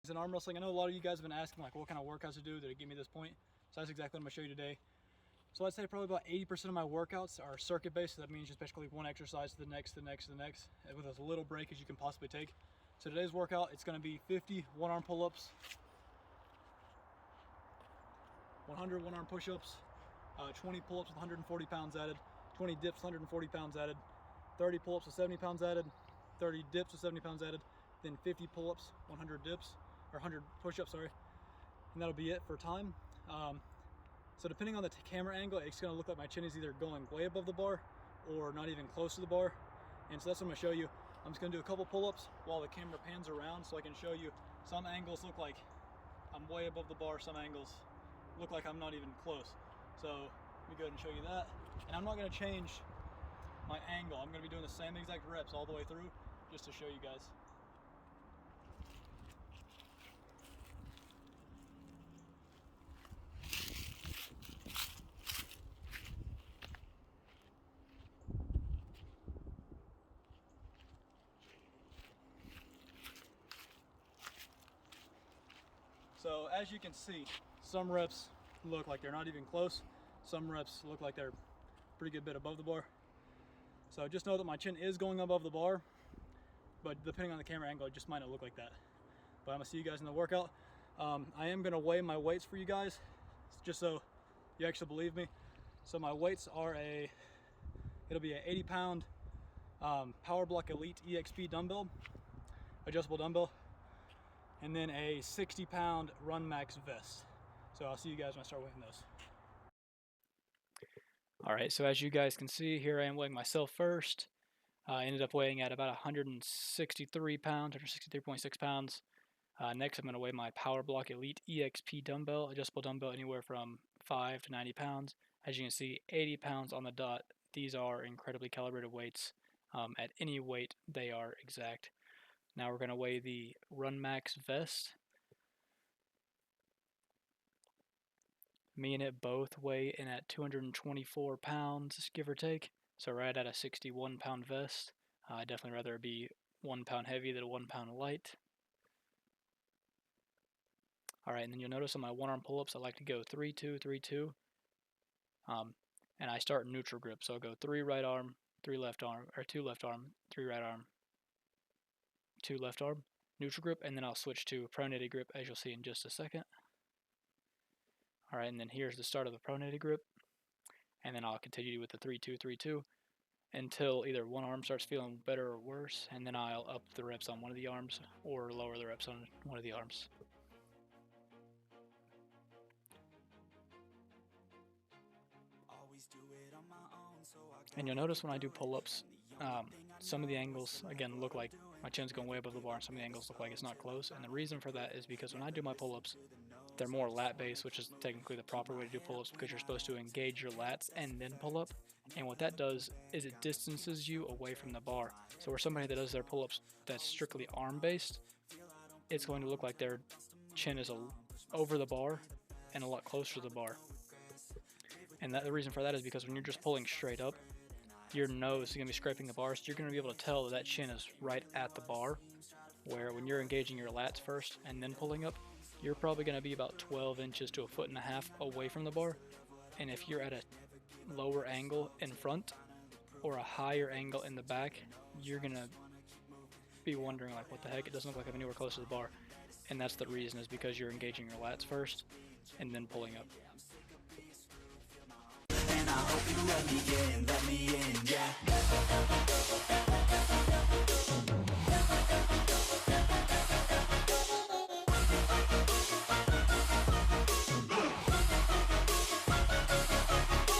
In arm wrestling, I know a lot of you guys have been asking like what kind of workouts to do to get me to this point. So that's exactly what I'm going to show you today. So I'd say probably about 80% of my workouts are circuit based. So that means just basically one exercise to the next, the next, the next, with as little break as you can possibly take. So today's workout, it's going to be 50 one-arm pull-ups, 100 one-arm push-ups, 20 pull-ups with 140 pounds added, 20 dips, 140 pounds added, 30 pull-ups with 70 pounds added, 30 dips with 70 pounds added, then 50 pull-ups, 100 dips, or 100 push-ups, sorry, and that'll be it for time. So depending on the camera angle, it's going to look like my chin is either going way above the bar or not even close to the bar. And so that's what I'm going to show you. I'm just going to do a couple pull-ups while the camera pans around so I can show you. Some angles look like I'm way above the bar, some angles look like I'm not even close. So let me go ahead and show you that. And I'm not going to change my angle. I'm going to be doing the same exact reps all the way through just to show you guys. So as you can see, some reps look like they're not even close. Some reps look like they're a pretty good bit above the bar. So just know that my chin is going above the bar, but depending on the camera angle, it just might not look like that. But I'm gonna see you guys in the workout. I am gonna weigh my weights for you guys, just so you actually believe me. So my weights are it'll be an 80-pound Power Block Elite EXP dumbbell, adjustable dumbbell, and then a 60-pound Run Max vest. So I'll see you guys when I start weighing those. All right, so as you guys can see, here I am weighing myself first. I ended up weighing at about 163 pounds, 163.6 pounds. Next, I'm going to weigh my Power Block Elite EXP dumbbell, adjustable dumbbell, anywhere from 5 to 90 pounds. As you can see, 80 pounds on the dot. These are incredibly calibrated weights. At any weight, they are exact. Now we're going to weigh the Run Max vest. Me and it both weigh in at 224 pounds, give or take. So right at a 61-pound vest. I'd definitely rather it be 1 pound heavy than 1 pound light. Alright, and then you'll notice on my one-arm pull-ups, I like to go 3-2, 3-2. And I start neutral grip. So I'll go 3 right arm, 3 left arm, or 2 left arm, 3 right arm, 2 left arm, neutral grip, and then I'll switch to pronated grip, as you'll see in just a second. Alright, and then here's the start of the pronated grip, and then I'll continue with the 3-2, 3-2 until either one arm starts feeling better or worse, and then I'll up the reps on one of the arms or lower the reps on one of the arms. And you'll notice when I do pull-ups, some of the angles, again, look like my chin's going way above the bar, and some of the angles look like it's not close. And the reason for that is because when I do my pull-ups, they're more lat-based, which is technically the proper way to do pull-ups because you're supposed to engage your lats and then pull up. And what that does is it distances you away from the bar. So for somebody that does their pull-ups that's strictly arm-based, it's going to look like their chin is over the bar and a lot closer to the bar. And the reason for that is because when you're just pulling straight up, your nose is going to be scraping the bar, so you're going to be able to tell that chin is right at the bar, where when you're engaging your lats first and then pulling up, you're probably going to be about 12 inches to 1.5 feet away from the bar. And if you're at a lower angle in front or a higher angle in the back, you're going to be wondering like, what the heck, it doesn't look like I'm anywhere close to the bar. And that's the reason, is because you're engaging your lats first and then pulling up. And I hope you let me in, yeah.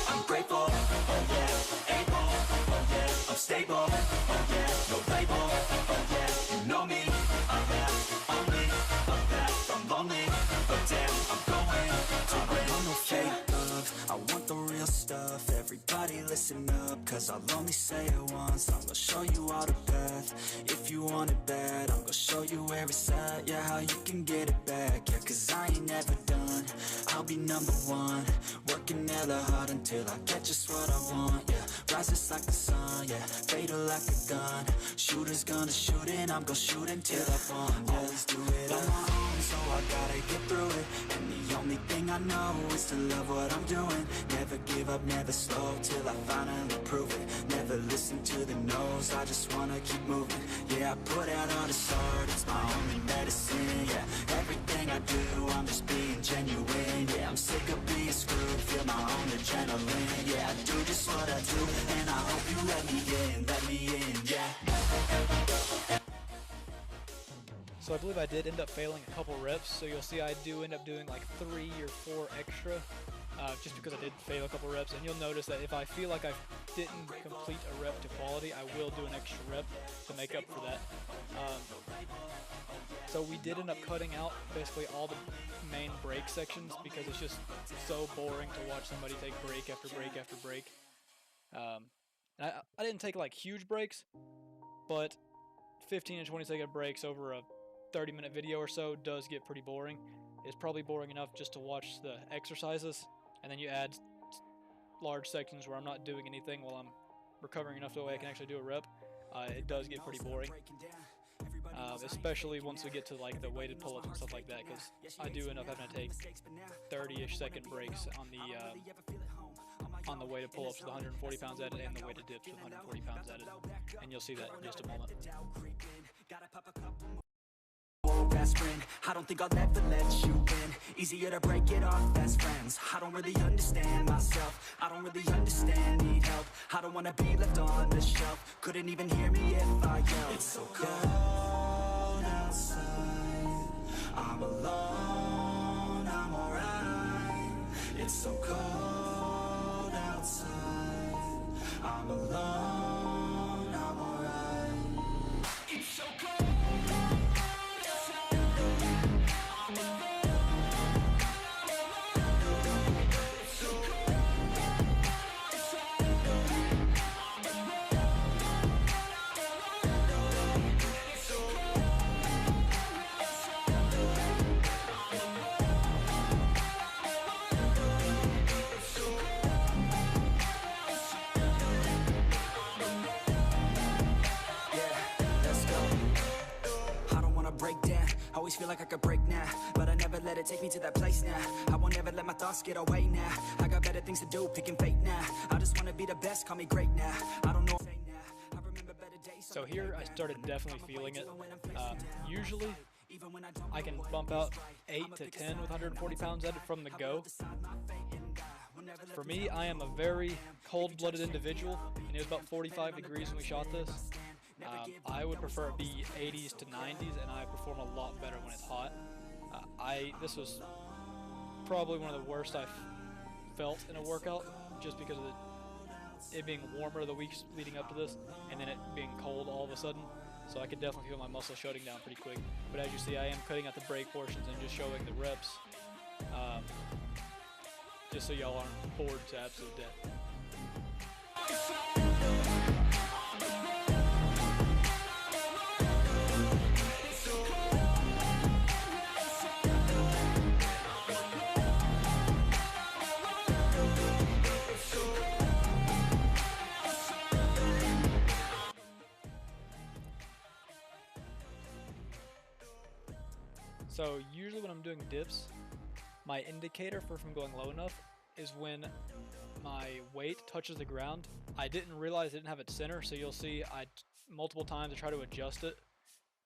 I'm grateful, oh yeah, able, oh yeah, I'm stable, oh yeah, no label, oh yeah, you know me, I have only a path, I'm lonely, but damn, I'm going to win. I want no fake love, I want the real stuff. Everybody listen up, cause I'll only say it once. I'm gonna show you all the path. If you want it bad, I'm gonna show you where it's at. Yeah, how you can get it back. Yeah, cause I ain't never done. I'll be #1, working hella hard until I get just what I want. Yeah, rises like the sun, yeah, fatal like a gun. Shooter's gonna shoot and I'm gonna shoot until I fall. Yeah, always do it on my own. I gotta get through it. And the only thing I know is to love what I'm doing. Never give up, never slow, till I finally prove it. Never listen to the no's, I just wanna keep moving. Yeah, I put out all this art, it's my only medicine. Yeah, everything I do, I'm just being genuine. Yeah, I'm sick of being screwed, feel my own adrenaline. Yeah, I do just what I do, and I hope you let me in, yeah. So I believe I did end up failing a couple reps, so you'll see I do end up doing like 3 or 4 extra, just because I did fail a couple reps. And you'll notice that if I feel like I didn't complete a rep to quality, I will do an extra rep to make up for that. So we did end up cutting out basically all the main break sections because it's just so boring to watch somebody take break after break after break. And I didn't take like huge breaks, but 15 and 20 second breaks over a 30-minute video or so does get pretty boring. It's probably boring enough just to watch the exercises, and then you add large sections where I'm not doing anything while I'm recovering enough the way I can actually do a rep. It does get pretty boring, especially once we get to like the weighted pull-ups and stuff like that, because I do end up having to take 30-ish second breaks on the weighted pull-ups with 140 pounds added and the weighted dips with 140 pounds added, and you'll see that in just a moment. Best friend, I don't think I'll ever let you in. Easier to break it off best friends. I don't really understand myself, I don't really understand, need help. I don't wanna be left on the shelf. Couldn't even hear me if I yelled. It's so cold outside, I'm alone, I'm alright. It's so cold outside, I'm alone, I'm alright. It's so cold. Always feel like I could break now, but I never let it take me to that place now. I won't ever let my thoughts get away now. I got better things to do, picking fate now. I just wanna be the best, call me great now. I don't know. I remember better days. So here I started definitely feeling it. Usually I can bump out 8 to 10 with 140 pounds added from the go. For me, I am a very cold-blooded individual, and it was about 45 degrees when we shot this. I would prefer it be 80s to 90s, and I perform a lot better when it's hot. This was probably one of the worst I've felt in a workout, just because of it being warmer the weeks leading up to this, and then it being cold all of a sudden. So I could definitely feel my muscles shutting down pretty quick. But as you see, I am cutting out the break portions and just showing the reps, just so y'all aren't bored to absolute death. So usually when I'm doing dips, my indicator for from going low enough is when my weight touches the ground. I didn't realize it didn't have its center, so you'll see multiple times I try to adjust it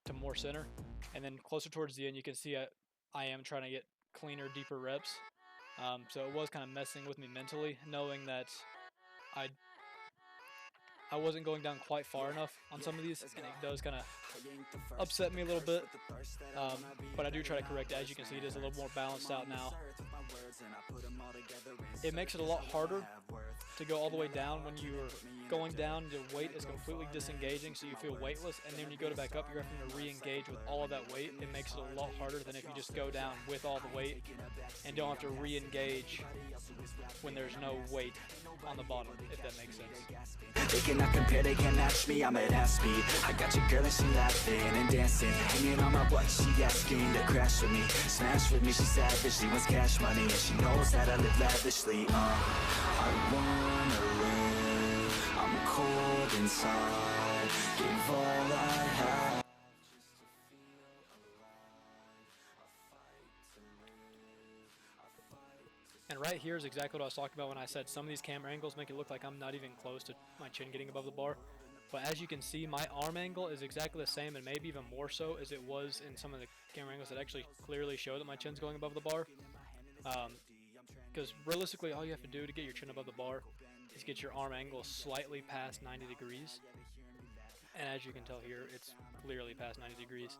to more center, and then closer towards the end you can see I am trying to get cleaner, deeper reps. So it was kind of messing with me mentally, knowing that I wasn't going down quite far enough on some of these, and it does kind of upset me a little bit, but I do try to correct it. As you can see, it is a little more balanced out now. It makes it a lot harder to go all the way down. When you're going down, your weight is completely disengaging, so you feel weightless, and then when you go to back up, you're having to re-engage with all of that weight. It makes it a lot harder than if you just go down with all the weight and don't have to re-engage when there's no weight on the bottom, if that makes sense. They cannot compare, they can't match me, I'm at half speed. I got your girl and she laughing and dancing, hanging on my butt, she asking to crash with me, smash with me, she savage, she wants cash money, and she knows that I live lavishly. I wanna live, I'm cold inside, give all I have. And right here is exactly what I was talking about when I said some of these camera angles make it look like I'm not even close to my chin getting above the bar. But as you can see, my arm angle is exactly the same, and maybe even more so as it was in some of the camera angles that actually clearly show that my chin's going above the bar. Because realistically, all you have to do to get your chin above the bar is get your arm angle slightly past 90 degrees. And as you can tell here, it's clearly past 90 degrees.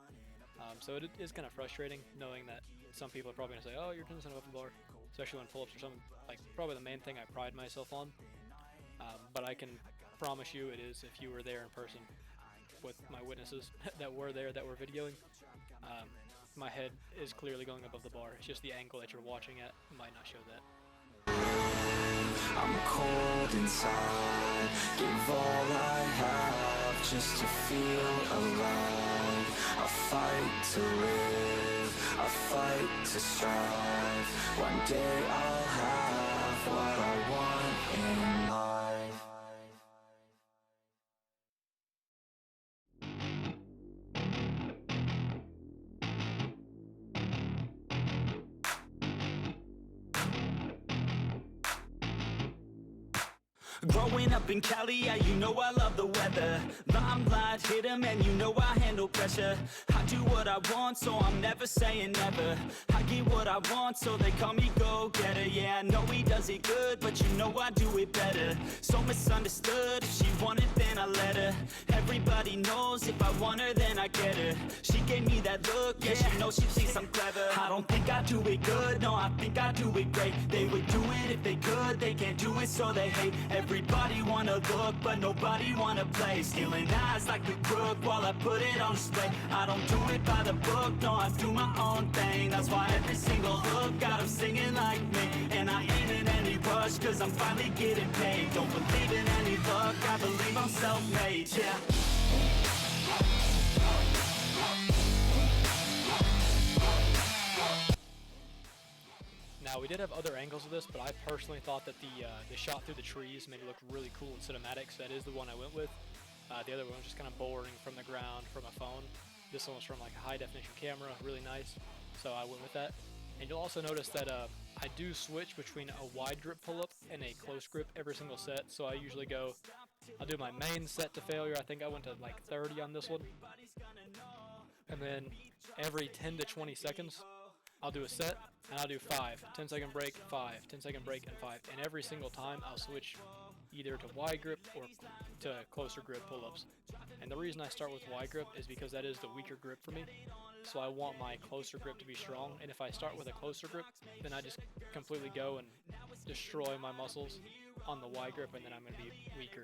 So it is kind of frustrating knowing that some people are probably going to say, oh, your chin's not above the bar, especially when pull-ups or something, like probably the main thing I pride myself on. But I can promise you it is if you were there in person with my witnesses that were there, that were videoing. My head is clearly going above the bar. It's just the angle that you're watching at might not show that. I'm cold inside, give all I have just to feel alive. I fight to live, I fight to strive. One day I'll have what I want in life. Growing up in Cali, yeah, you know I love the weather. Limelight hit 'em and you know I handle pressure. I do what I want, so I'm never saying never. I get what I want, so they call me go-getter. Yeah, I know he does it good, but you know I do it better. So misunderstood, if she wanted then I let her. Everybody knows if I want her then I get her. She gave me that look, yeah, she knows she thinks I'm clever. I don't think I do it good, no, I think I do it great. They would do it if they could, they can't do it so they hate. Everybody wanna look, but nobody wanna play. Stealing eyes like the crook while I put it on display. I don't do it by the book, no, I do my own thing. That's why every single hook got them singing like me. And I ain't in any rush, cause I'm finally getting paid. Don't believe in any luck, I believe I'm self-made, yeah. Now, we did have other angles of this, but I personally thought that the shot through the trees made it look really cool and cinematic, so that is the one I went with. The other one was just kind of boring from the ground from a phone. This one was from like a high-definition camera, really nice, so I went with that. And you'll also notice that I do switch between a wide grip pull-up and a close grip every single set, so I usually I'll do my main set to failure. I think I went to like 30 on this one. And then every 10 to 20 seconds, I'll do a set, and I'll do 5, 10-second break, 5, 10-second break, and 5. And every single time, I'll switch either to wide grip or to closer grip pull-ups. And the reason I start with wide grip is because that is the weaker grip for me. So I want my closer grip to be strong. And if I start with a closer grip, then I just completely go and destroy my muscles on the wide grip, and then I'm going to be weaker.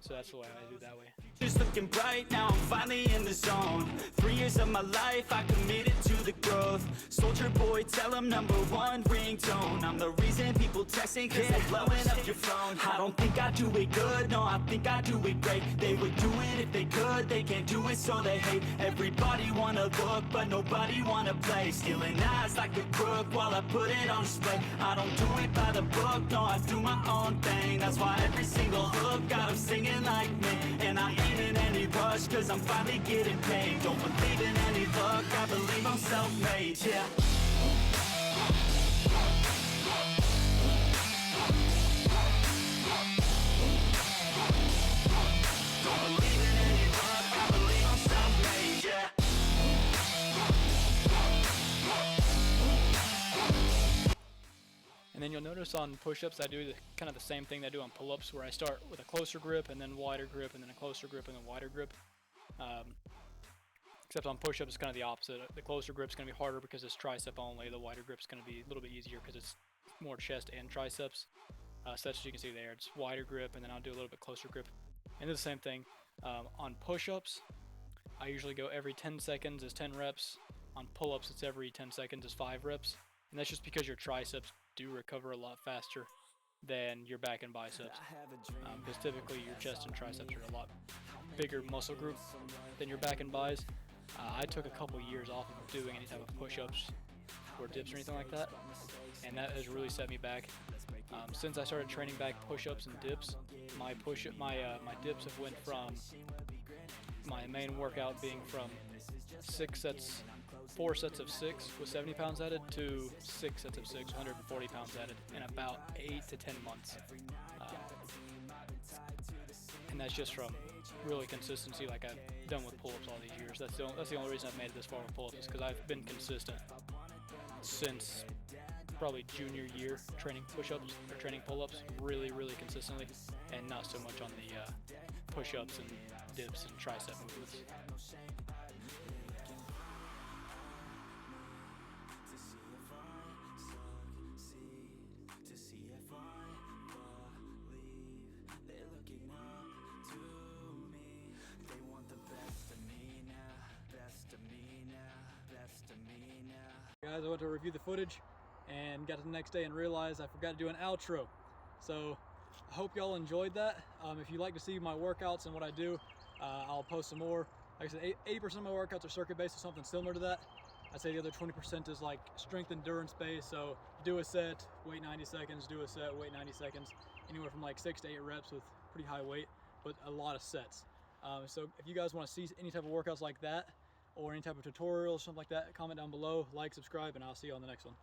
So that's the way I do it that way. Just looking bright, now I'm finally in the zone. 3 years of my life, I committed to the growth. Soldier boy, tell 'em #1 ringtone. I'm the reason people texting, cause they're blowing up your phone. I don't think I do it good, no, I think I do it great. They would do it if they could, they can't do it so they hate. Everybody wanna look, but nobody wanna play. Stealing eyes like a crook while I put it on display. I don't do it by the book, no, I do my own thing. That's why every single hook got them singing like me. And I ain't in any rush, cause I'm finally getting paid. Don't believe in any luck, I believe I'm self-made, yeah. Don't believe in any luck, I believe I'm self-made, yeah. And then you'll notice on push-ups I do kind of the same thing that I do on pull-ups, where I start with a closer grip and then wider grip and then a closer grip and then wider grip. Except on push-ups it's kind of the opposite. The closer grip is going to be harder because it's tricep only. The wider grip is going to be a little bit easier because it's more chest and triceps. So that's what you can see there. It's wider grip, and then I'll do a little bit closer grip. And it's the same thing. On push-ups, I usually go every 10 seconds is 10 reps. On pull-ups, it's every 10 seconds is 5 reps. And that's just because your triceps do recover a lot faster than your back and biceps. Because typically your chest and triceps are a lot bigger muscle group than your back and bis. I took a couple years off of doing any type of push-ups or dips or anything like that, and that has really set me back. Since I started training back push-ups and dips, my dips have went from my main workout being from 6 sets 4 sets of 6 with 70 pounds added to 6 sets of 6, 140 pounds added in about 8 to 10 months. And that's just from really consistency like I've done with pull-ups all these years. That's the only reason I've made it this far with pull-ups, is because I've been consistent since probably junior year training push-ups or training pull-ups really consistently, and not so much on the push-ups and dips and tricep movements. Guys, I went to review the footage and got to the next day and realized I forgot to do an outro. So I hope y'all enjoyed that. If you'd like to see my workouts and what I do, I'll post some more. Like I said, 80% of my workouts are circuit-based or something similar to that. I'd say the other 20% is like strength endurance based. So do a set, wait 90 seconds, do a set, wait 90 seconds. Anywhere from like 6 to 8 reps with pretty high weight, but a lot of sets. So if you guys want to see any type of workouts like that, or any type of tutorial or something like that, comment down below, like, subscribe, and I'll see you on the next one.